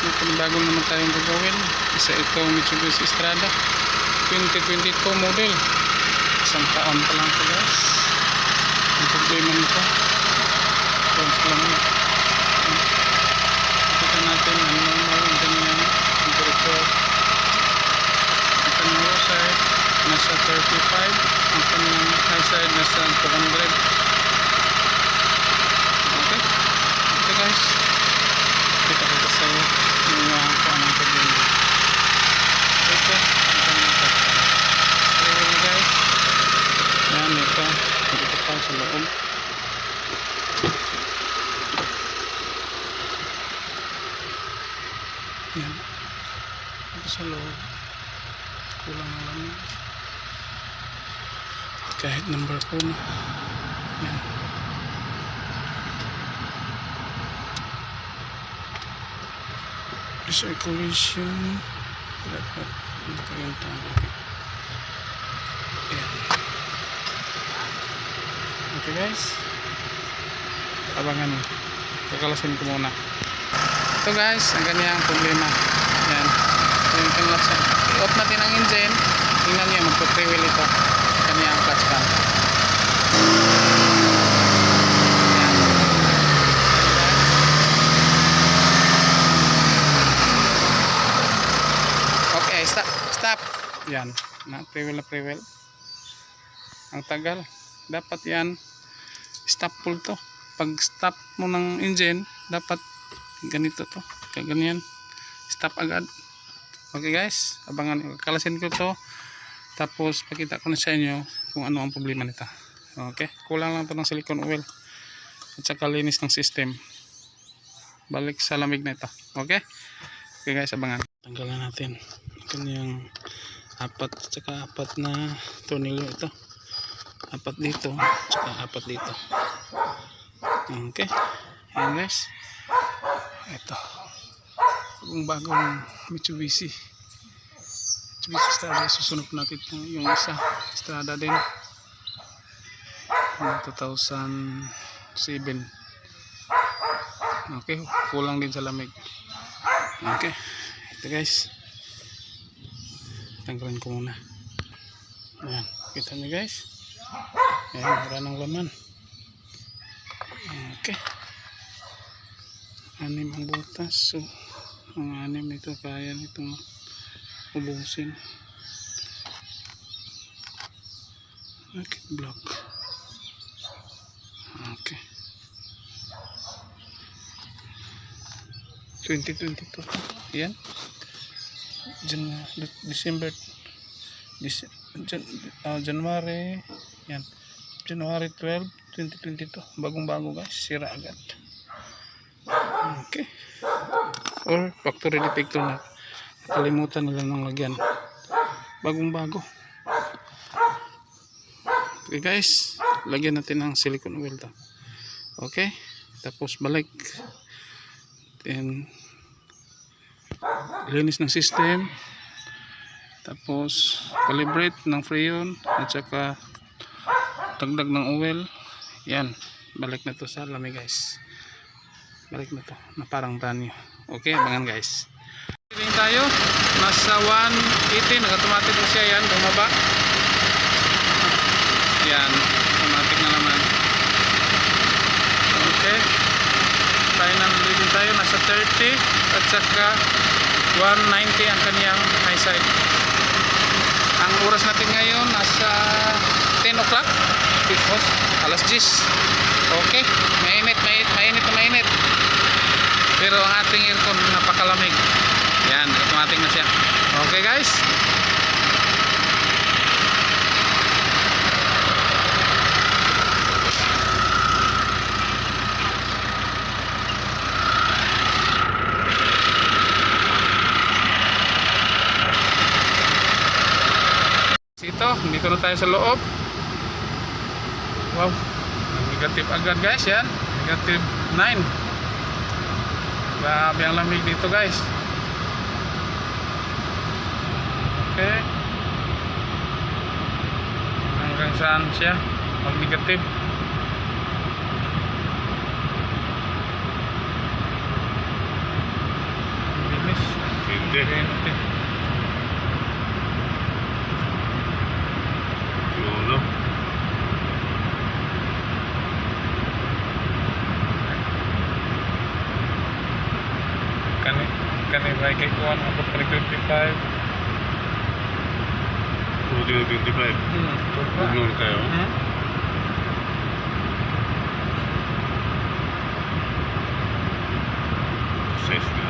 may panibago naman tayong gagawin. Isa itong Mitsubishi Strada 2022 model. Isang taon pa lang ito guys. Ang problema nito, ito lang yun. Kita natin ang normal ang kanyang temperature. Ang kanyang low side nasa 35, ang kanyang high side nasa 200. Okay, ito guys, kita ko sa iyo yung kung anong problema. Ito ang kanyang touchpad. Okay guys, yan ito, dito pa sa loob. Yan, ito sa loob, kulang na lang yun. Kahit number 4 na. Yan. Recirculation dapat ito yung tama. Yan. Okay guys, abangan mo, kakalasin ko muna. Ito guys, ang kanyang problema. Yan, yung pinglaksan. I-off natin ang engine. Tingnan nyo, magpo-freewheel ito. Kanyang clutch pan. Yan. Okay, stop. Yan, na-freewheel na freewheel. Ang tagal. Dapat yan, stop pull to. Pag stop mo ng engine, dapat ganito to, kaya ganyan, stop agad. Okay guys, abangan, kalasin ko to, tapos pakita ko na sa inyo kung ano ang problema nito. Okay, kulang lang to ng silicone oil at saka linis ng system. Balik sa lamig na ito. Okay, okay guys, abangan. Tanggalan natin kanyang apat at saka apat na tornilyo. Ito apat dito at saka apat dito. Okay, ayan guys, ito bagong Mitsubishi Strada. Susunod natin yung isa Strada din 2007. Okay, kulang din sa lamig. Okay, ito guys, tanggalin ko muna. Ayan, kita nyo guys, ayan, wala ng laman. Okay, 6 ang butas. So ang 6 ito kaya nitong ubusin. Okay, block. Okay, 2022. Yan, January. Yan, January 12, 2022. Bagong-bago guys, sira agad. Okay, or factory defect na, kalimutan nila ng lagyan. Bagong-bago. Okay guys, lagyan natin ng silicone oil to. Okay, tapos balik, then linis ng system, tapos calibrate ng freon at saka dagdag ng oil. Yan, balik na to sa lamig guys, balik na to na parang brand new. Okay, abangan guys. Tingin tayo, nasa 180, nag-automatic na siya. Yan, bumaba. Yan, automatic na naman. Okay, final reading tayo, nasa 30 at saka 190 ang kaniyang high side. Ang oras natin ngayon nasa 10 o'clock, alas 10. Okay, mainit. Pero ang ating aircon napakalamig. Yan, automatic na siya. Okay guys, dito na tayo sa loob. Wow, negative agad guys. Yan, negative 9. Grabe ang lamig dito guys. Okay, hanggang saan siya mag negative. Siguro. Kani ba kay kuan ako pa 25. 25. Ignore kayo. Size na.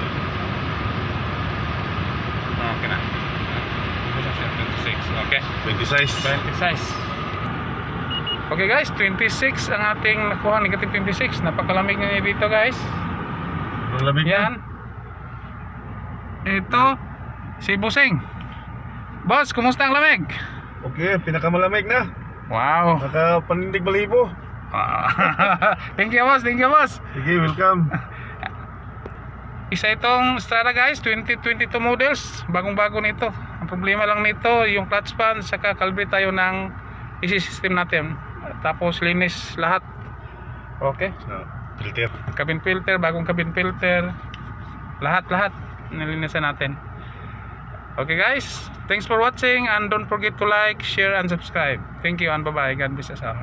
Okay na. Gusto siya 26. Okay. 20 size. 20 size. Okay guys, 26 ang ating nakuha, negative 26. Napakalamig na niya dito guys. Ang lamig Yan. Ito, si Busing. Boss, kumusta ang lamig? Okay, pinakamalamig na. Wow. Nakapanindig balibo. Thank you boss, thank you boss. Sige, welcome. Isa itong Strada guys, 2022 models. Bagong-bago nito. Ang problema lang nito, yung clutch pan, saka kalbre tayo ng AC system natin. Tapos linis lahat. Okay. So, filter. Cabin filter, bagong cabin filter. Lahat nilinisan natin. Okay guys, thanks for watching and don't forget to like, share and subscribe. Thank you and bye bye. God bless us all.